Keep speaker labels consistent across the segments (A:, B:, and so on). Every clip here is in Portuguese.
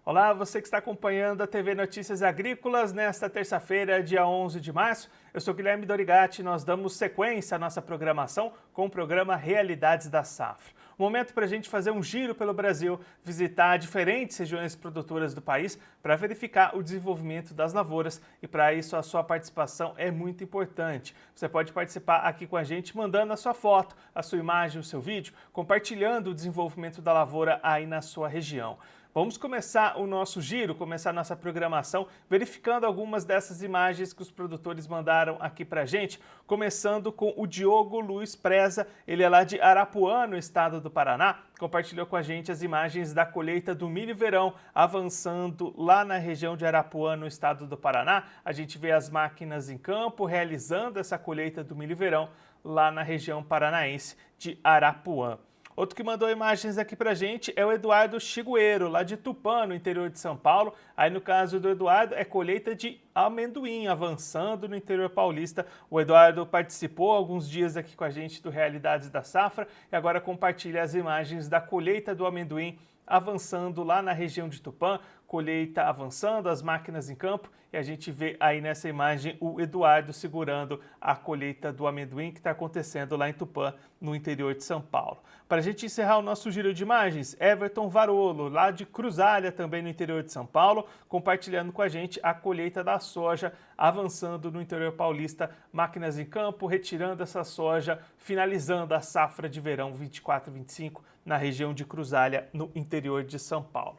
A: Olá, você que está acompanhando a TV Notícias Agrícolas nesta terça-feira, dia 11 de março. Eu sou Guilherme Dorigatti e nós damos sequência à nossa programação com o programa Realidades da Safra. Momento para a gente fazer um giro pelo Brasil, visitar diferentes regiões produtoras do país para verificar o desenvolvimento das lavouras e para isso a sua participação é muito importante. Você pode participar aqui com a gente mandando a sua foto, a sua imagem, o seu vídeo, compartilhando o desenvolvimento da lavoura aí na sua região. Vamos começar o nosso giro, começar a nossa programação, verificando algumas dessas imagens que os produtores mandaram aqui pra gente, começando com o Diogo Luiz Preza, ele é lá de Arapuã, no estado do Paraná, compartilhou com a gente as imagens da colheita do milho verão avançando lá na região de Arapuã, no estado do Paraná. A gente vê as máquinas em campo realizando essa colheita do milho verão lá na região paranaense de Arapuã. Outro que mandou imagens aqui pra gente é o Eduardo Chigueiro, lá de Tupã, no interior de São Paulo. Aí no caso do Eduardo é colheita de amendoim, avançando no interior paulista. O Eduardo participou alguns dias aqui com a gente do Realidades da Safra e agora compartilha as imagens da colheita do amendoim avançando lá na região de Tupã, colheita avançando, as máquinas em campo, e a gente vê aí nessa imagem o Eduardo segurando a colheita do amendoim que está acontecendo lá em Tupã, no interior de São Paulo. Para a gente encerrar o nosso giro de imagens, Everton Varolo, lá de Cruzália, também no interior de São Paulo, compartilhando com a gente a colheita da soja, avançando no interior paulista, máquinas em campo, retirando essa soja, finalizando a safra de verão 24-25 na região de Cruzália, no interior de São Paulo.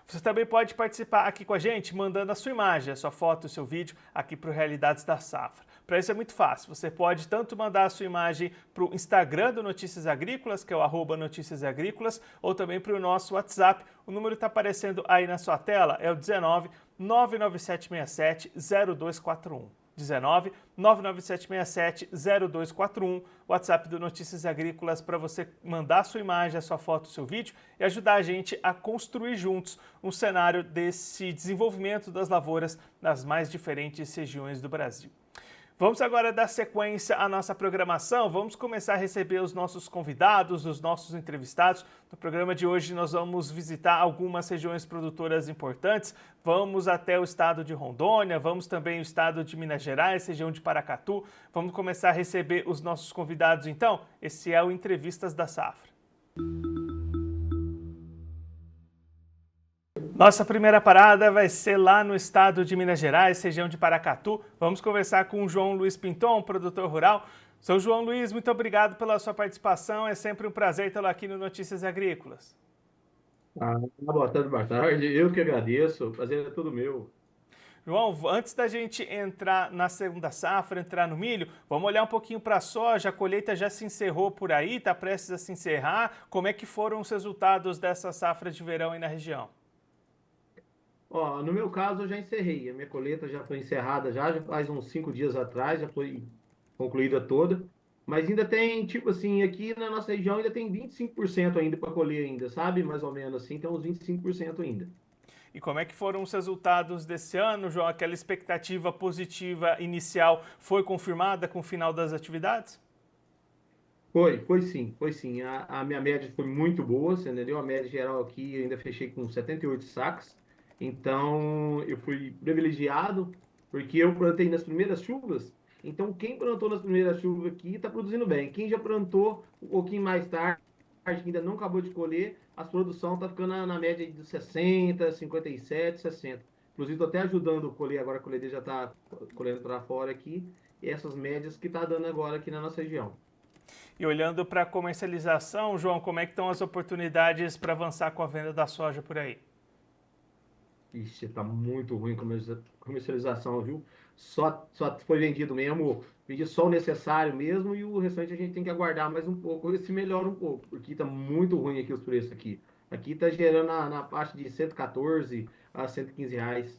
A: Você também pode participar aqui com a gente, mandando a sua imagem, a sua foto, o seu vídeo aqui para o Realidades da Safra. Para isso é muito fácil, você pode tanto mandar a sua imagem para o Instagram do Notícias Agrícolas, que é o @Notícias Agrícolas, ou também para o nosso WhatsApp. O número está aparecendo aí na sua tela, é o 19 99767 0241. 19 99767 0241, WhatsApp do Notícias Agrícolas para você mandar a sua imagem, a sua foto, o seu vídeo e ajudar a gente a construir juntos um cenário desse desenvolvimento das lavouras nas mais diferentes regiões do Brasil. Vamos agora dar sequência à nossa programação, vamos começar a receber os nossos convidados, os nossos entrevistados. No programa de hoje nós vamos visitar algumas regiões produtoras importantes, vamos até o estado de Rondônia, vamos também ao estado de Minas Gerais, região de Paracatu. Vamos começar a receber os nossos convidados então? Esse é o Entrevistas da Safra. Nossa primeira parada vai ser lá no estado de Minas Gerais, região de Paracatu. Vamos conversar com o João Luiz Pinton, produtor rural. Seu João Luiz, muito obrigado pela sua participação. É sempre um prazer tê-lo aqui no Notícias Agrícolas.
B: Boa tarde, boa tarde. Eu que agradeço. O prazer é todo meu.
A: João, antes da gente entrar na segunda safra, entrar no milho, vamos olhar um pouquinho para a soja. A colheita já se encerrou por aí, está prestes a se encerrar. Como é que foram os resultados dessa safra de verão aí na região?
B: No meu caso, eu já encerrei. A minha colheita já foi encerrada já faz uns 5 dias atrás, já foi concluída toda. Mas ainda tem, tipo assim, aqui na nossa região ainda tem 25% ainda para colher ainda, sabe? Mais ou menos assim, tem uns 25% ainda.
A: E como é que foram os resultados desse ano, João? Aquela expectativa positiva inicial foi confirmada com o final das atividades?
B: Foi sim, foi sim. A minha média foi muito boa, você entendeu? A média geral aqui eu ainda fechei com 78 sacos. Então, eu fui privilegiado, porque eu plantei nas primeiras chuvas. Então, quem plantou nas primeiras chuvas aqui está produzindo bem. Quem já plantou um pouquinho mais tarde, que ainda não acabou de colher, a produção está ficando na média de 60, 57, 60. Inclusive, estou até ajudando a colher agora, a colheita já está colhendo para fora aqui. E essas médias que está dando agora aqui na nossa região.
A: E olhando para a comercialização, João, como é que estão as oportunidades para avançar com a venda da soja por aí?
B: Ixi, tá muito ruim a comercialização, viu? Só foi vendido mesmo, vendi só o necessário mesmo e o restante a gente tem que aguardar mais um pouco, ver se melhora um pouco, porque tá muito ruim aqui os preços aqui. Aqui tá gerando na faixa de 114 a 115 reais.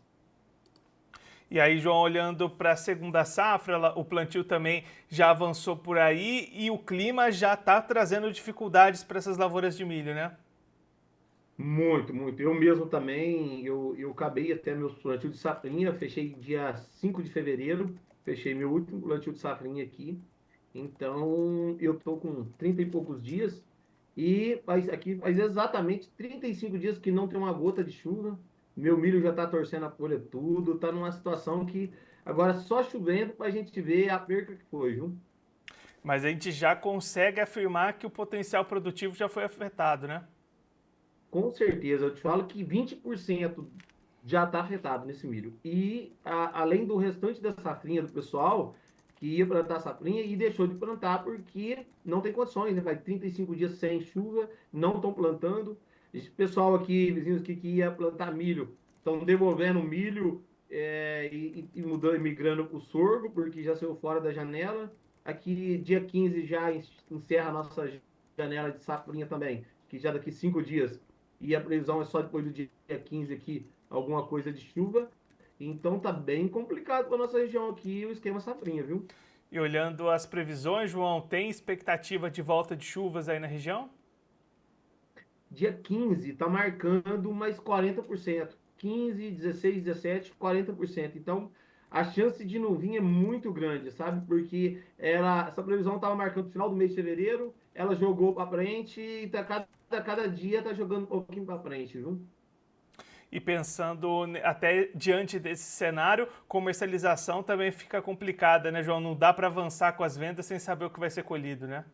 A: E aí, João, olhando para a segunda safra, o plantio também já avançou por aí e o clima já está trazendo dificuldades para essas lavouras de milho, né?
B: Muito, muito. Eu mesmo também, eu acabei até meu plantio de safrinha, fechei dia 5 de fevereiro, fechei meu último plantio de safrinha aqui. Então, eu tô com 30 e poucos dias aqui faz exatamente 35 dias que não tem uma gota de chuva. meu milho já está torcendo a folha tudo, está numa situação que agora só chovendo para a gente ver a perca que foi, viu?
A: Mas a gente já consegue afirmar que o potencial produtivo já foi afetado, né?
B: Com certeza, eu te falo que 20% já está afetado nesse milho. E além do restante da safrinha do pessoal que ia plantar safrinha e deixou de plantar porque não tem condições, né? Vai 35 dias sem chuva, não estão plantando. Esse pessoal aqui, vizinhos que ia plantar milho, estão devolvendo milho e mudando, migrando para o sorgo, porque já saiu fora da janela. Aqui, dia 15 já encerra a nossa janela de safrinha também, que já daqui 5 dias e a previsão é só depois do dia 15 aqui, alguma coisa de chuva. Então tá bem complicado para nossa região aqui o esquema safrinha, viu?
A: E olhando as previsões, João, tem expectativa de volta de chuvas aí na região?
B: Dia 15 tá marcando mais 40%. 15, 16, 17, 40%. Então a chance de não vir é muito grande, sabe? Porque essa previsão estava marcando no final do mês de fevereiro, ela jogou para frente e cada dia tá jogando um pouquinho para frente, viu?
A: E pensando até diante desse cenário, comercialização também fica complicada, né, João? Não dá para avançar com as vendas sem saber o que vai ser colhido, né?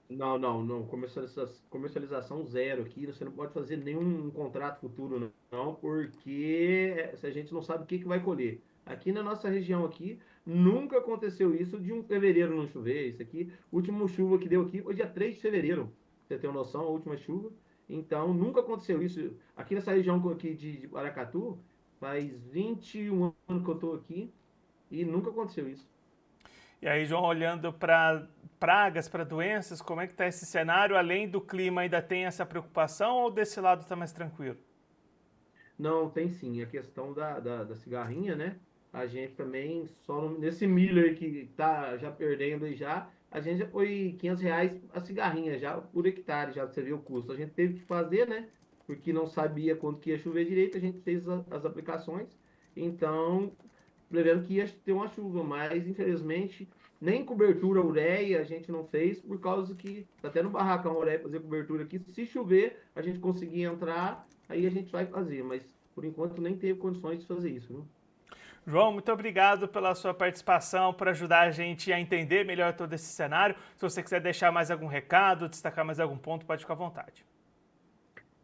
B: Não, não, não. Comercialização zero aqui. Você não pode fazer nenhum contrato futuro, não, porque se a gente não sabe o que vai colher. Aqui na nossa região aqui, nunca aconteceu isso de um fevereiro não chover. Isso aqui, última chuva que deu aqui foi dia 3 de fevereiro. Você tem uma noção, a última chuva. Então, nunca aconteceu isso. Aqui nessa região aqui de Paracatu, faz 21 anos que eu estou aqui e nunca aconteceu isso.
A: E aí, João, olhando para pragas, para doenças, como é que está esse cenário? Além do clima, ainda tem essa preocupação ou desse lado está mais tranquilo?
B: Não, tem sim. A questão da cigarrinha, né? A gente também, nesse milho aí que tá já perdendo aí já, a gente já foi R$ 500 a cigarrinha já por hectare, já você viu o custo. A gente teve que fazer, né? Porque não sabia quando que ia chover direito, a gente fez as aplicações. Então, prevendo que ia ter uma chuva, mas infelizmente nem cobertura ureia a gente não fez, por causa que tá até no barracão ureia fazer cobertura aqui. Se chover, a gente conseguir entrar, aí a gente vai fazer, mas por enquanto nem teve condições de fazer isso, viu?
A: João, muito obrigado pela sua participação, por ajudar a gente a entender melhor todo esse cenário. Se você quiser deixar mais algum recado, destacar mais algum ponto, pode ficar à vontade.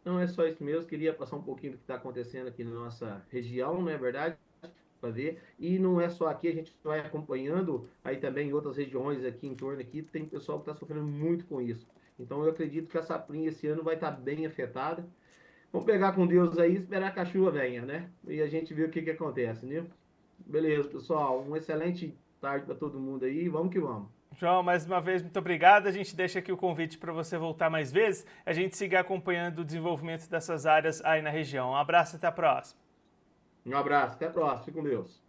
B: Não é só isso mesmo, queria passar um pouquinho do que está acontecendo aqui na nossa região, não é verdade? Para ver. E não é só aqui, a gente vai acompanhando aí também em outras regiões aqui em torno aqui, tem pessoal que está sofrendo muito com isso. Então eu acredito que a safrinha esse ano vai estar bem afetada. Vamos pegar com Deus aí e esperar que a chuva venha, né? E a gente vê o que acontece, né? Beleza, pessoal. Um excelente tarde para todo mundo aí. Vamos que vamos.
A: João, mais uma vez, muito obrigado. A gente deixa aqui o convite para você voltar mais vezes, a gente seguir acompanhando o desenvolvimento dessas áreas aí na região. Um abraço e até a próxima.
B: Um abraço, até a próxima. Fique com Deus.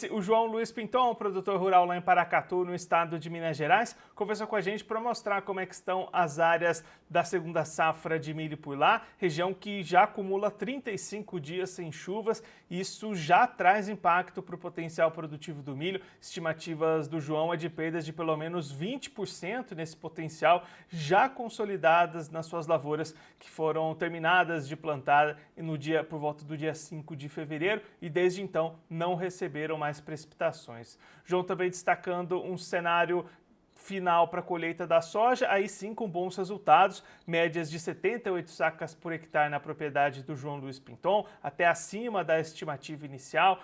A: O João Luiz Pinton, produtor rural lá em Paracatu, no estado de Minas Gerais, conversou com a gente para mostrar como é que estão as áreas da segunda safra de milho por lá, região que já acumula 35 dias sem chuvas, e isso já traz impacto para o potencial produtivo do milho. Estimativas do João é de perdas de pelo menos 20% nesse potencial, já consolidadas nas suas lavouras, que foram terminadas de plantar por volta do dia 5 de fevereiro, e desde então não receberam mais precipitações. João também destacando um cenário final para a colheita da soja, aí sim com bons resultados, médias de 78 sacas por hectare na propriedade do João Luiz Pinton, até acima da estimativa inicial.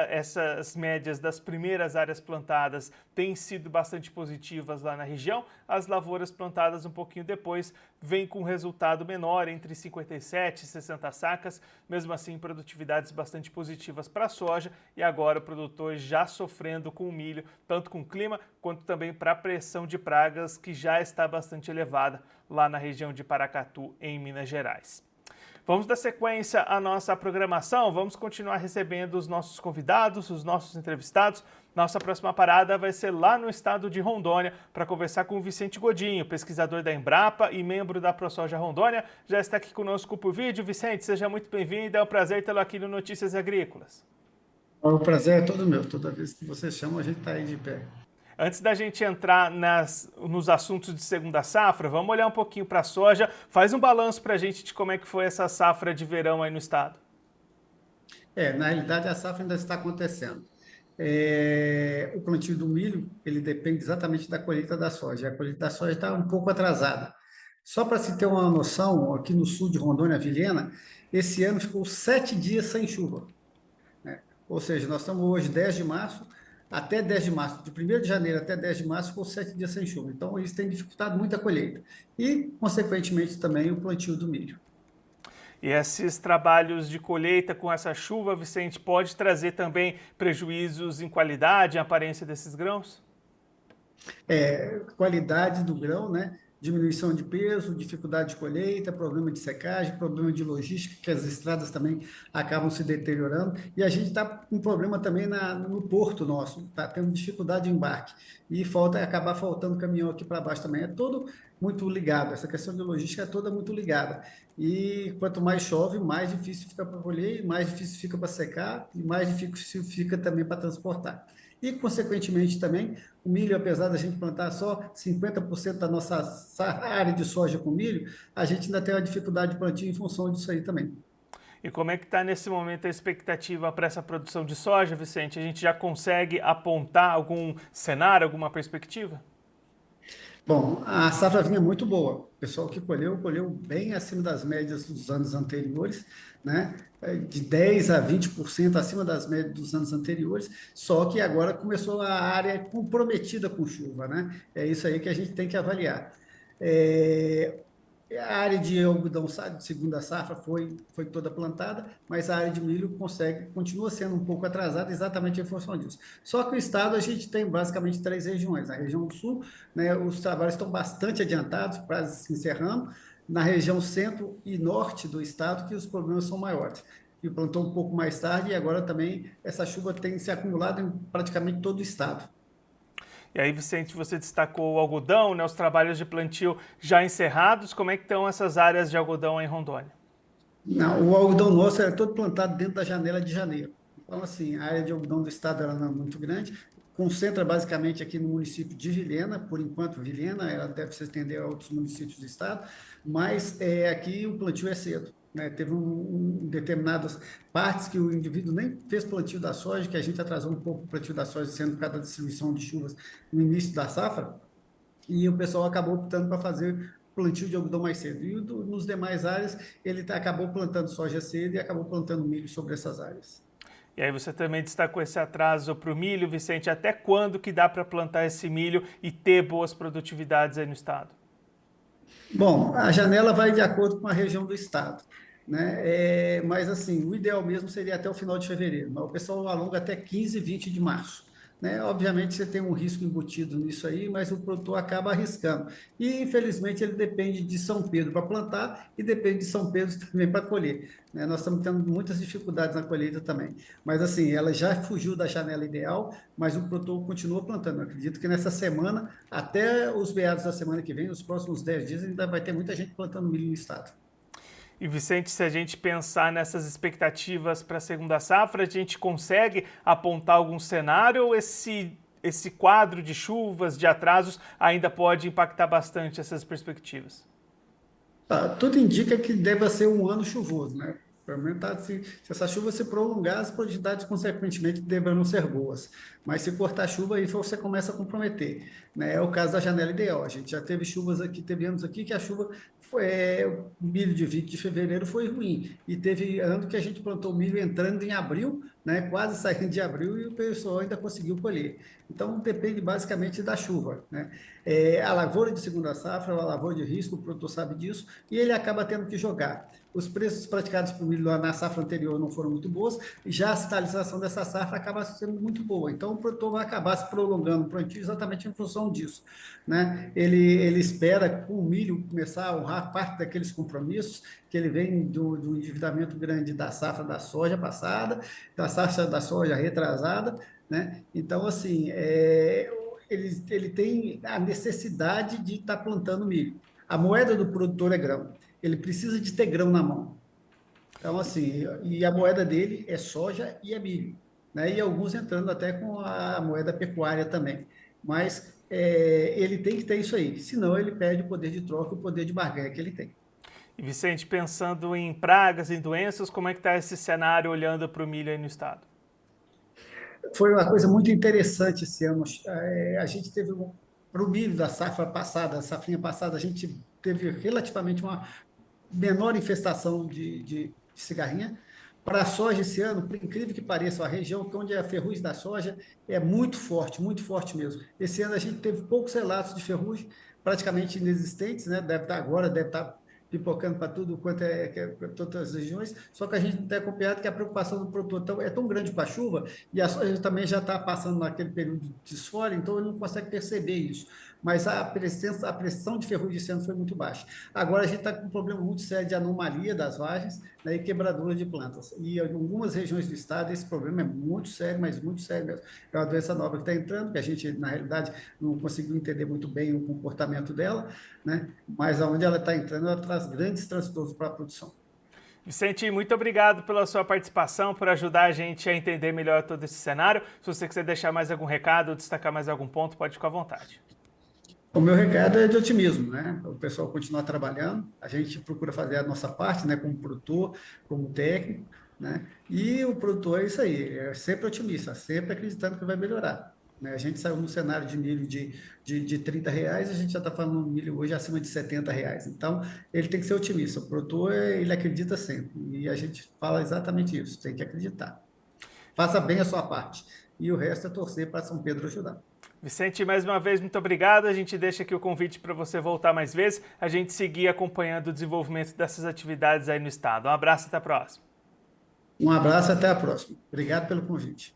A: Essas médias das primeiras áreas plantadas têm sido bastante positivas lá na região. As lavouras plantadas um pouquinho depois vêm com resultado menor, entre 57 e 60 sacas, mesmo assim produtividades bastante positivas para a soja, e agora o produtor já sofrendo com o milho, tanto com o clima quanto também para a pressão de pragas, que já está bastante elevada lá na região de Paracatu, em Minas Gerais. Vamos dar sequência à nossa programação, vamos continuar recebendo os nossos convidados, os nossos entrevistados. Nossa próxima parada vai ser lá no estado de Rondônia, para conversar com o Vicente Godinho, pesquisador da Embrapa e membro da ProSoja Rondônia. Já está aqui conosco por vídeo. Vicente, seja muito bem-vindo, é um prazer tê-lo aqui no Notícias Agrícolas.
C: O prazer é todo meu. Toda vez que você chama, a gente está aí de pé.
A: Antes da gente entrar nos assuntos de segunda safra, vamos olhar um pouquinho para a soja. Faz um balanço para a gente de como é que foi essa safra de verão aí no estado.
C: Na realidade, a safra ainda está acontecendo. O plantio do milho, ele depende exatamente da colheita da soja. A colheita da soja está um pouco atrasada. Só para se ter uma noção, aqui no sul de Rondônia, Vilhena, esse ano ficou 7 dias sem chuva, né? Ou seja, nós estamos hoje 10 de março, até 10 de março, de 1º de janeiro até 10 de março, ficou 7 dias sem chuva. Então, isso tem dificultado muito a colheita. E, consequentemente, também o plantio do milho.
A: E esses trabalhos de colheita com essa chuva, Vicente, pode trazer também prejuízos em qualidade, em aparência desses grãos?
C: Qualidade do grão, né? Diminuição de peso, dificuldade de colheita, problema de secagem, problema de logística, que as estradas também acabam se deteriorando. E a gente está com problema também no porto nosso, está tendo dificuldade de embarque. E acabar faltando caminhão aqui para baixo também. É tudo muito ligado, essa questão de logística é toda muito ligada. E quanto mais chove, mais difícil fica para colher, mais difícil fica para secar, e mais difícil fica também para transportar. E, consequentemente, também, o milho, apesar da gente plantar só 50% da nossa área de soja com milho, a gente ainda tem uma dificuldade de plantio em função disso aí também.
A: E como é que está nesse momento a expectativa para essa produção de soja, Vicente? A gente já consegue apontar algum cenário, alguma perspectiva?
C: Bom, a safra vinha muito boa. O pessoal que colheu bem acima das médias dos anos anteriores, né? De 10 a 20% acima das médias dos anos anteriores, só que agora começou a área comprometida com chuva, né? É isso aí que a gente tem que avaliar. É, A área de algodão de segunda safra foi toda plantada, mas a área de milho continua sendo um pouco atrasada exatamente em função disso. Só que o estado a gente tem basicamente 3 regiões. Na região do sul, né, os trabalhos estão bastante adiantados, quase se encerrando. Na região centro e norte do estado, que os problemas são maiores. E plantou um pouco mais tarde, e agora também essa chuva tem se acumulado em praticamente todo o estado.
A: E aí, Vicente, você destacou o algodão, né, os trabalhos de plantio já encerrados. Como é que estão essas áreas de algodão em Rondônia?
C: Não, o algodão nosso era todo plantado dentro da janela de janeiro. Então, assim, a área de algodão do estado ela não é muito grande, concentra basicamente aqui no município de Vilhena, por enquanto Vilhena, ela deve se estender a outros municípios do estado, mas aqui o plantio é cedo, né? Teve determinadas partes que o indivíduo nem fez plantio da soja, que a gente atrasou um pouco o plantio da soja, sendo por causa da distribuição de chuvas no início da safra, e o pessoal acabou optando para fazer plantio de algodão mais cedo. E nos demais áreas, ele acabou plantando soja cedo e acabou plantando milho sobre essas áreas.
A: E aí você também destacou esse atraso para o milho, Vicente. Até quando que dá para plantar esse milho e ter boas produtividades aí no estado?
C: Bom, a janela vai de acordo com a região do estado, né? Mas assim, o ideal mesmo seria até o final de fevereiro, mas o pessoal alonga até 15, 20 de março, né? Obviamente você tem um risco embutido nisso aí, mas o produtor acaba arriscando. E infelizmente ele depende de São Pedro para plantar e depende de São Pedro também para colher, né? Nós estamos tendo muitas dificuldades na colheita também, mas assim, ela já fugiu da janela ideal, mas o produtor continua plantando. Eu acredito que nessa semana, até os meados da semana que vem, os próximos 10 dias, ainda vai ter muita gente plantando milho no estado.
A: E Vicente, se a gente pensar nessas expectativas para a segunda safra, a gente consegue apontar algum cenário ou esse quadro de chuvas, de atrasos, ainda pode impactar bastante essas perspectivas?
C: Tudo indica que deva ser um ano chuvoso, né? Pelo menos se essa chuva se prolongar, as produtividades, consequentemente, deverão ser boas. Mas se cortar a chuva, aí você começa a comprometer, né? É o caso da janela ideal. A gente já teve chuvas aqui, teve anos aqui que a chuva o milho de 20 de fevereiro foi ruim. E teve ano que a gente plantou milho entrando em abril, né? Quase saindo de abril e o pessoal ainda conseguiu colher. Então, depende basicamente da chuva, né? A lavoura de segunda safra é uma lavoura de risco, o produtor sabe disso, e ele acaba tendo que jogar. Os preços praticados por milho na safra anterior não foram muito bons, e já a sinalização dessa safra acaba sendo muito boa. Então, o produtor vai acabar se prolongando o plantio exatamente em função disso, né? Ele espera, com o milho, começar a honrar parte daqueles compromissos que ele vem do endividamento grande da safra da soja passada, da safra da soja retrasada, né? Então, assim, ele tem a necessidade de estar plantando milho. A moeda do produtor é grão. Ele precisa de ter grão na mão. Então, assim, e a moeda dele é soja e é milho, né? E alguns entrando até com a moeda pecuária também. Mas ele tem que ter isso aí, senão ele perde o poder de troca, o poder de barganha que ele tem.
A: E Vicente, pensando em pragas, em doenças, como é que está esse cenário olhando para o milho aí no estado?
C: Foi uma coisa muito interessante esse ano. A gente teve, para o milho da safra passada, a safrinha passada, a gente teve relativamente uma menor infestação de cigarrinha. Para a soja esse ano, por incrível que pareça, a região onde é a ferrugem da soja é muito forte mesmo. Esse ano a gente teve poucos relatos de ferrugem, praticamente inexistentes, né? Deve estar agora, deve estar pipocando para tudo quanto todas as regiões, só que a gente tem acompanhado que a preocupação do produtor é tão grande com a chuva, e a soja também já está passando naquele período de desfole, então ele não consegue perceber isso. Mas a pressão de ferrugem esse ano foi muito baixa. Agora a gente está com um problema muito sério de anomalia das vagens, né, e quebradura de plantas. E em algumas regiões do estado esse problema é muito sério, mas muito sério mesmo. É uma doença nova que está entrando, que a gente, na realidade, não conseguiu entender muito bem o comportamento dela, né? Mas aonde ela está entrando, ela traz grandes transtornos para a produção.
A: Vicente, muito obrigado pela sua participação, por ajudar a gente a entender melhor todo esse cenário. Se você quiser deixar mais algum recado ou destacar mais algum ponto, pode ficar à vontade.
C: O meu recado é de otimismo, né? O pessoal continuar trabalhando, a gente procura fazer a nossa parte, né? Como produtor, como técnico, né? E o produtor é isso aí, é sempre otimista, sempre acreditando que vai melhorar, né? A gente saiu no cenário de milho de R$ 30, a gente já está falando no milho hoje acima de R$ 70. Então, ele tem que ser otimista. O produtor, ele acredita sempre. E a gente fala exatamente isso, tem que acreditar. Faça bem a sua parte. E o resto é torcer para São Pedro ajudar.
A: Vicente, mais uma vez, muito obrigado. A gente deixa aqui o convite para você voltar mais vezes, a gente seguir acompanhando o desenvolvimento dessas atividades aí no estado. Um abraço e até a próxima.
C: Um abraço e até a próxima. Obrigado pelo convite.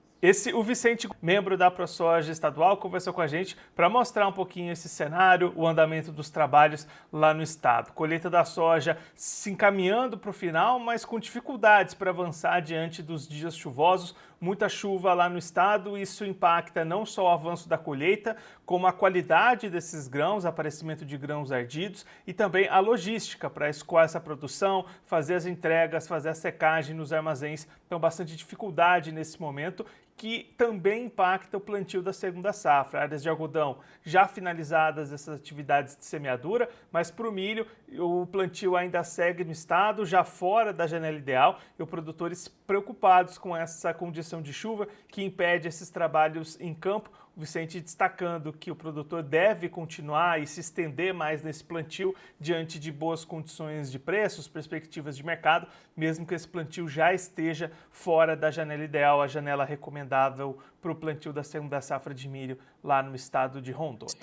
A: O Vicente, membro da ProSoja estadual, conversou com a gente para mostrar um pouquinho esse cenário, o andamento dos trabalhos lá no estado. Colheita da soja se encaminhando para o final, mas com dificuldades para avançar diante dos dias chuvosos. Muita chuva lá no estado, isso impacta não só o avanço da colheita, como a qualidade desses grãos, aparecimento de grãos ardidos e também a logística para escoar essa produção, fazer as entregas, fazer a secagem nos armazéns. Então, bastante dificuldade nesse momento, que também impacta o plantio da segunda safra. Áreas de algodão já finalizadas essas atividades de semeadura, mas para o milho o plantio ainda segue no estado, já fora da janela ideal, e os produtores preocupados com essa condição de chuva que impede esses trabalhos em campo. O Vicente destacando que o produtor deve continuar e se estender mais nesse plantio diante de boas condições de preços, perspectivas de mercado, mesmo que esse plantio já esteja fora da janela ideal, a janela recomendável para o plantio da segunda safra de milho lá no estado de Rondônia.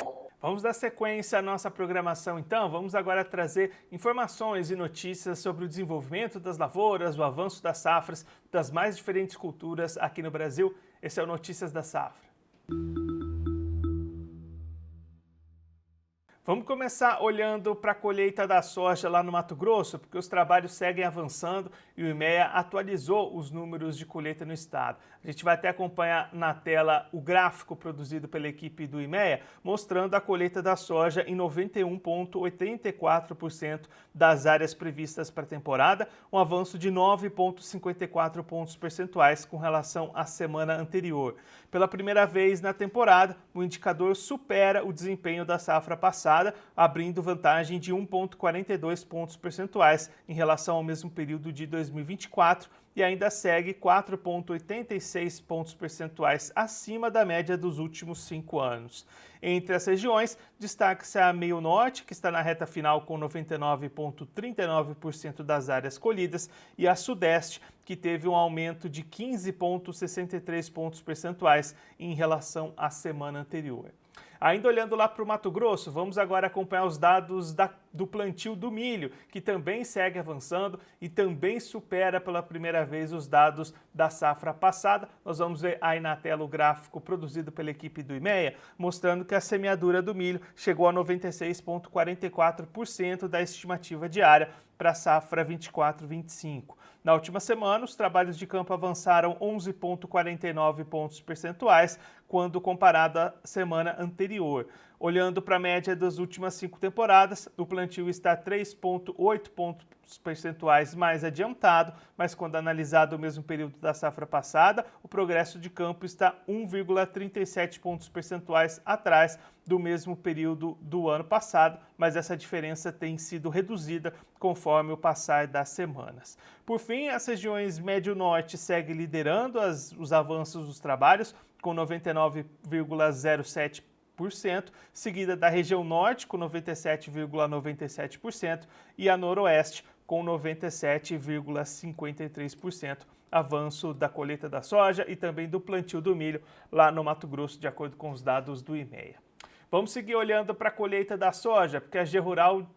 A: Vamos dar sequência à nossa programação então, vamos agora trazer informações e notícias sobre o desenvolvimento das lavouras, o avanço das safras, das mais diferentes culturas aqui no Brasil. Esse é o Notícias da Safra. Vamos começar olhando para a colheita da soja lá no Mato Grosso, porque os trabalhos seguem avançando e o IMEA atualizou os números de colheita no estado. A gente vai até acompanhar na tela o gráfico produzido pela equipe do IMEA, mostrando a colheita da soja em 91,84% das áreas previstas para a temporada, um avanço de 9,54 pontos percentuais com relação à semana anterior. Pela primeira vez na temporada, o indicador supera o desempenho da safra passada, abrindo vantagem de 1,42 pontos percentuais em relação ao mesmo período de 2024 e ainda segue 4,86 pontos percentuais acima da média dos últimos 5 anos. Entre as regiões, destaca-se a Meio Norte, que está na reta final com 99,39% das áreas colhidas, e a Sudeste, que teve um aumento de 15,63 pontos percentuais em relação à semana anterior. Ainda olhando lá para o Mato Grosso, vamos agora acompanhar os dados do plantio do milho, que também segue avançando e também supera pela primeira vez os dados da safra passada. Nós vamos ver aí na tela o gráfico produzido pela equipe do IMEA, mostrando que a semeadura do milho chegou a 96,44% da estimativa diária para a safra 24-25. Na última semana, os trabalhos de campo avançaram 11,49 pontos percentuais quando comparado à semana anterior. Olhando para a média das últimas 5 temporadas, o plantio está 3,8 pontos percentuais mais adiantado, mas quando analisado o mesmo período da safra passada, o progresso de campo está 1,37 pontos percentuais atrás do mesmo período do ano passado, mas essa diferença tem sido reduzida conforme o passar das semanas. Por fim, as regiões Médio-Norte seguem liderando os avanços dos trabalhos, com 99,07%, seguida da região Norte, com 97,97%, e a Noroeste, com 97,53%, avanço da colheita da soja e também do plantio do milho lá no Mato Grosso, de acordo com os dados do IMEA. Vamos seguir olhando para a colheita da soja, porque a G-Rural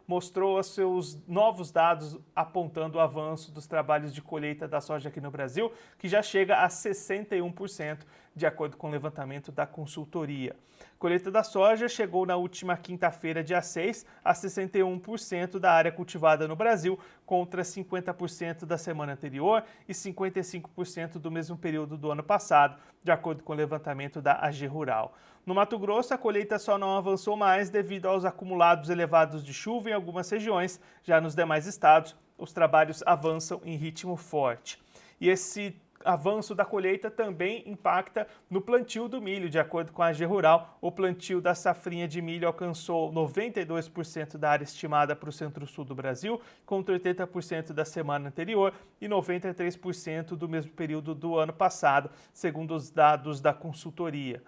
A: mostrou os seus novos dados apontando o avanço dos trabalhos de colheita da soja aqui no Brasil, que já chega a 61%, de acordo com o levantamento da consultoria. A colheita da soja chegou na última quinta-feira, dia 6, a 61% da área cultivada no Brasil, contra 50% da semana anterior e 55% do mesmo período do ano passado, de acordo com o levantamento da AgRural. No Mato Grosso, a colheita só não avançou mais devido aos acumulados elevados de chuva em algumas regiões. Já nos demais estados, os trabalhos avançam em ritmo forte. E esse avanço da colheita também impacta no plantio do milho. De acordo com a AgRural, o plantio da safrinha de milho alcançou 92% da área estimada para o centro-sul do Brasil, contra 80% da semana anterior e 93% do mesmo período do ano passado, segundo os dados da consultoria.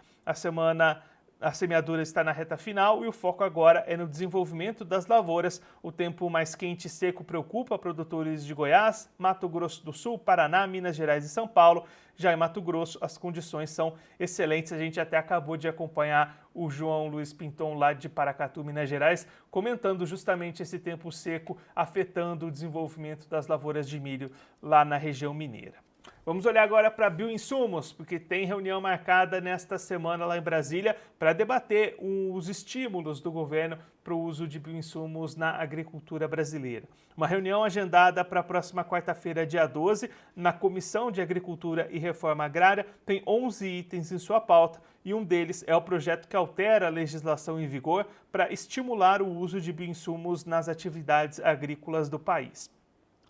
A: A semeadura está na reta final e o foco agora é no desenvolvimento das lavouras. O tempo mais quente e seco preocupa produtores de Goiás, Mato Grosso do Sul, Paraná, Minas Gerais e São Paulo. Já em Mato Grosso, as condições são excelentes. A gente até acabou de acompanhar o João Luiz Pinton, lá de Paracatu, Minas Gerais, comentando justamente esse tempo seco afetando o desenvolvimento das lavouras de milho lá na região mineira. Vamos olhar agora para bioinsumos, porque tem reunião marcada nesta semana lá em Brasília para debater os estímulos do governo para o uso de bioinsumos na agricultura brasileira. Uma reunião agendada para a próxima quarta-feira, dia 12, na Comissão de Agricultura e Reforma Agrária, tem 11 itens em sua pauta e um deles é o projeto que altera a legislação em vigor para estimular o uso de bioinsumos nas atividades agrícolas do país.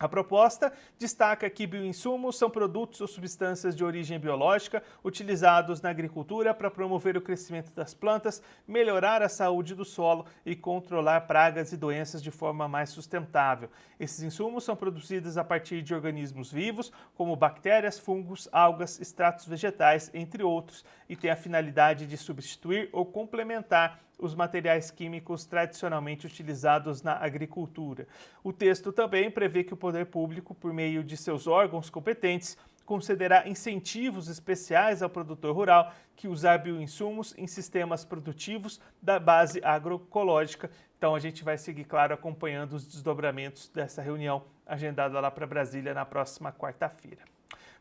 A: A proposta destaca que bioinsumos são produtos ou substâncias de origem biológica utilizados na agricultura para promover o crescimento das plantas, melhorar a saúde do solo e controlar pragas e doenças de forma mais sustentável. Esses insumos são produzidos a partir de organismos vivos, como bactérias, fungos, algas, extratos vegetais, entre outros, e têm a finalidade de substituir ou complementar os materiais químicos tradicionalmente utilizados na agricultura. O texto também prevê que o poder público, por meio de seus órgãos competentes, concederá incentivos especiais ao produtor rural que usar bioinsumos em sistemas produtivos da base agroecológica. Então a gente vai seguir, claro, acompanhando os desdobramentos dessa reunião agendada lá para Brasília na próxima quarta-feira.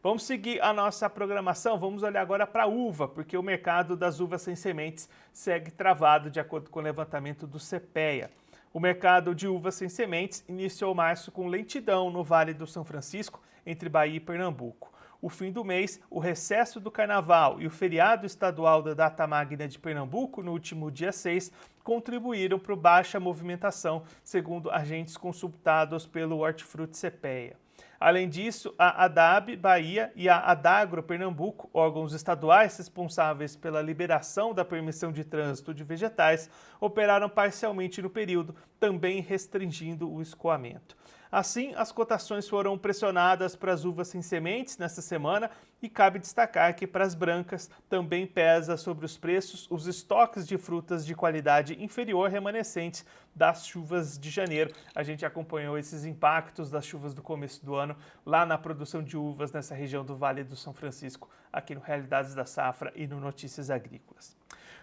A: Vamos seguir a nossa programação, vamos olhar agora para a uva, porque o mercado das uvas sem sementes segue travado, de acordo com o levantamento do CPEA. O mercado de uvas sem sementes iniciou março com lentidão no Vale do São Francisco, entre Bahia e Pernambuco. O fim do mês, o recesso do Carnaval e o feriado estadual da Data Magna de Pernambuco, no último dia 6, contribuíram para a baixa movimentação, segundo agentes consultados pelo Hortifruti CPEA. Além disso, a ADAB Bahia e a Adagro Pernambuco, órgãos estaduais responsáveis pela liberação da permissão de trânsito de vegetais, operaram parcialmente no período, também restringindo o escoamento. Assim, as cotações foram pressionadas para as uvas sem sementes nesta semana e cabe destacar que para as brancas também pesa sobre os preços os estoques de frutas de qualidade inferior remanescentes das chuvas de janeiro. A gente acompanhou esses impactos das chuvas do começo do ano lá na produção de uvas nessa região do Vale do São Francisco, aqui no Realidades da Safra e no Notícias Agrícolas.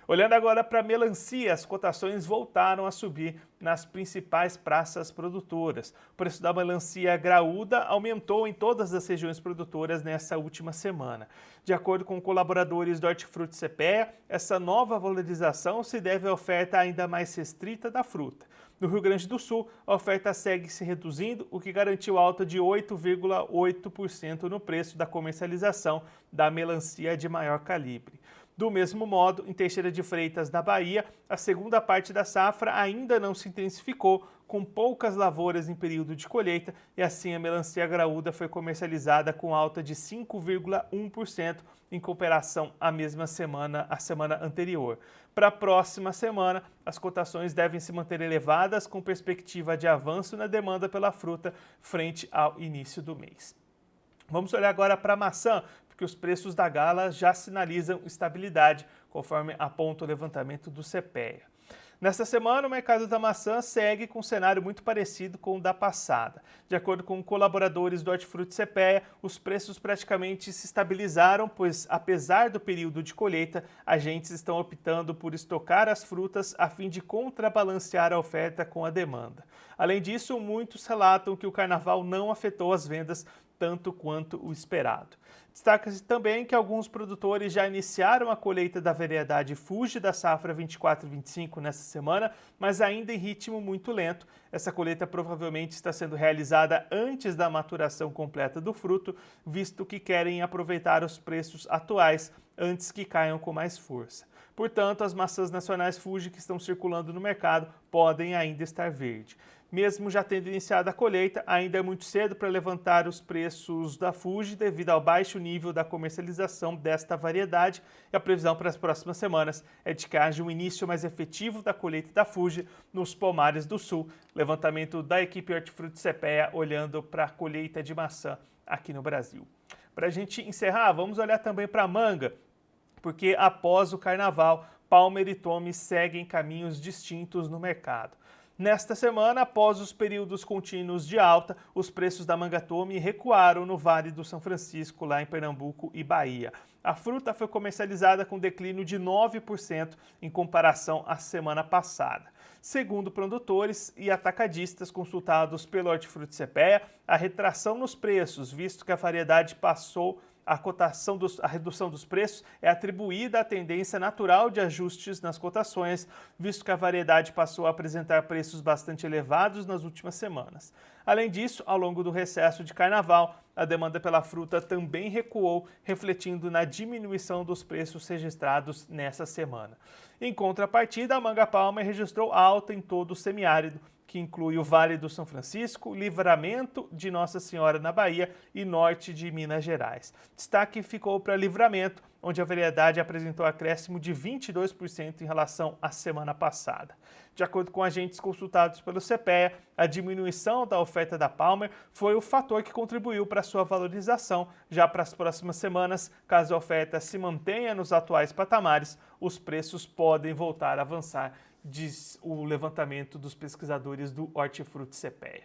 A: Olhando agora para a melancia, as cotações voltaram a subir nas principais praças produtoras. O preço da melancia graúda aumentou em todas as regiões produtoras nessa última semana. De acordo com colaboradores do Hortifruti CPEA, essa nova valorização se deve à oferta ainda mais restrita da fruta. No Rio Grande do Sul, a oferta segue se reduzindo, o que garantiu alta de 8,8% no preço da comercialização da melancia de maior calibre. Do mesmo modo, em Teixeira de Freitas, na Bahia, a segunda parte da safra ainda não se intensificou, com poucas lavouras em período de colheita, e assim a melancia graúda foi comercializada com alta de 5,1% em comparação à mesma semana, a semana anterior. Para a próxima semana, as cotações devem se manter elevadas, com perspectiva de avanço na demanda pela fruta frente ao início do mês. Vamos olhar agora para a maçã, porque os preços da Gala já sinalizam estabilidade, conforme aponta o levantamento do CPEA. Nesta semana, o mercado da maçã segue com um cenário muito parecido com o da passada. De acordo com colaboradores do Hortifruti CPEA, os preços praticamente se estabilizaram, pois, apesar do período de colheita, agentes estão optando por estocar as frutas a fim de contrabalancear a oferta com a demanda. Além disso, muitos relatam que o carnaval não afetou as vendas tanto quanto o esperado. Destaca-se também que alguns produtores já iniciaram a colheita da variedade Fuji da safra 24-25 nesta semana, mas ainda em ritmo muito lento. Essa colheita provavelmente está sendo realizada antes da maturação completa do fruto, visto que querem aproveitar os preços atuais antes que caiam com mais força. Portanto, as maçãs nacionais Fuji que estão circulando no mercado podem ainda estar verde. Mesmo já tendo iniciado a colheita, ainda é muito cedo para levantar os preços da Fuji devido ao baixo nível da comercialização desta variedade, e a previsão para as próximas semanas é de que haja um início mais efetivo da colheita da Fuji nos pomares do sul. Levantamento da equipe Hortifruti CPEA olhando para a colheita de maçã aqui no Brasil. Para a gente encerrar, vamos olhar também para a manga, porque após o carnaval, Palmer e Tome seguem caminhos distintos no mercado. Nesta semana, após os períodos contínuos de alta, os preços da manga Tome recuaram no Vale do São Francisco, lá em Pernambuco e Bahia. A fruta foi comercializada com declínio de 9% em comparação à semana passada. Segundo produtores e atacadistas consultados pelo Hortifruti CPEA, a retração nos preços, visto que a variedade passou a redução dos preços é atribuída à tendência natural de ajustes nas cotações, visto que a variedade passou a apresentar preços bastante elevados nas últimas semanas. Além disso, ao longo do recesso de carnaval, a demanda pela fruta também recuou, refletindo na diminuição dos preços registrados nessa semana. Em contrapartida, a manga Palmer registrou alta em todo o semiárido, que inclui o Vale do São Francisco, Livramento de Nossa Senhora na Bahia e norte de Minas Gerais. Destaque ficou para Livramento, onde a variedade apresentou acréscimo de 22% em relação à semana passada. De acordo com agentes consultados pelo CPEA, a diminuição da oferta da Palmer foi o fator que contribuiu para sua valorização. Já para as próximas semanas, caso a oferta se mantenha nos atuais patamares, os preços podem voltar a avançar, diz o levantamento dos pesquisadores do Hortifruti CPEA.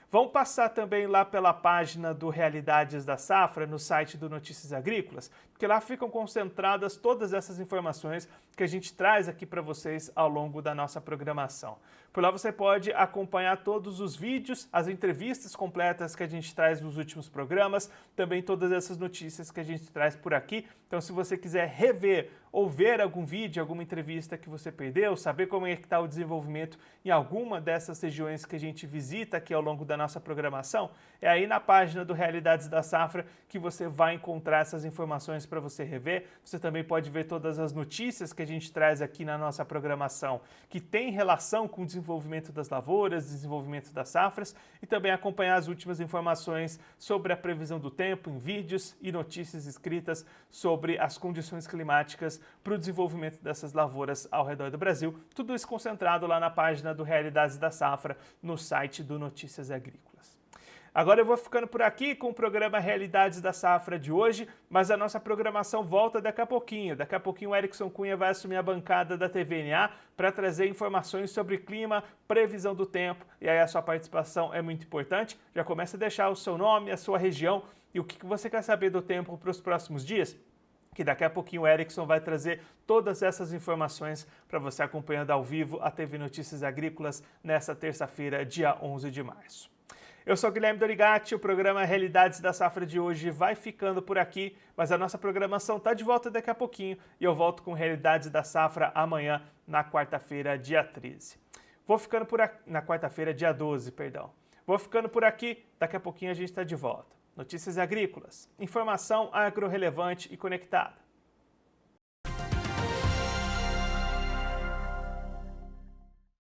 A: Vamos passar também lá pela página do Realidades da Safra, no site do Notícias Agrícolas, porque lá ficam concentradas todas essas informações que a gente traz aqui para vocês ao longo da nossa programação. Por lá você pode acompanhar todos os vídeos, as entrevistas completas que a gente traz nos últimos programas, também todas essas notícias que a gente traz por aqui. Então, se você quiser rever ou ver algum vídeo, alguma entrevista que você perdeu, saber como é que está o desenvolvimento em alguma dessas regiões que a gente visita aqui ao longo da nossa programação, é aí na página do Realidades da Safra que você vai encontrar essas informações para você rever. Você também pode ver todas as notícias que a gente traz aqui na nossa programação, que tem relação com o desenvolvimento das lavouras, desenvolvimento das safras, e também acompanhar as últimas informações sobre a previsão do tempo em vídeos e notícias escritas sobre as condições climáticas para o desenvolvimento dessas lavouras ao redor do Brasil. Tudo isso concentrado lá na página do Realidades da Safra, no site do Notícias Agrícolas. Agora eu vou ficando por aqui com o programa Realidades da Safra de hoje, mas a nossa programação volta daqui a pouquinho. Daqui a pouquinho o Erickson Cunha vai assumir a bancada da TVNA para trazer informações sobre clima, previsão do tempo, e aí a sua participação é muito importante. Já começa a deixar o seu nome, a sua região e o que você quer saber do tempo para os próximos dias, que daqui a pouquinho o Erickson vai trazer todas essas informações para você acompanhando ao vivo a TV Notícias Agrícolas nesta terça-feira, dia 11 de março. Eu sou Guilherme Dorigatti, o programa Realidades da Safra de hoje vai ficando por aqui, mas a nossa programação está de volta daqui a pouquinho e eu volto com Realidades da Safra amanhã, na quarta-feira, dia 13. Vou ficando por aqui, na quarta-feira, dia 12, perdão. Vou ficando por aqui, daqui a pouquinho a gente está de volta. Notícias Agrícolas, informação agro-relevante e conectada.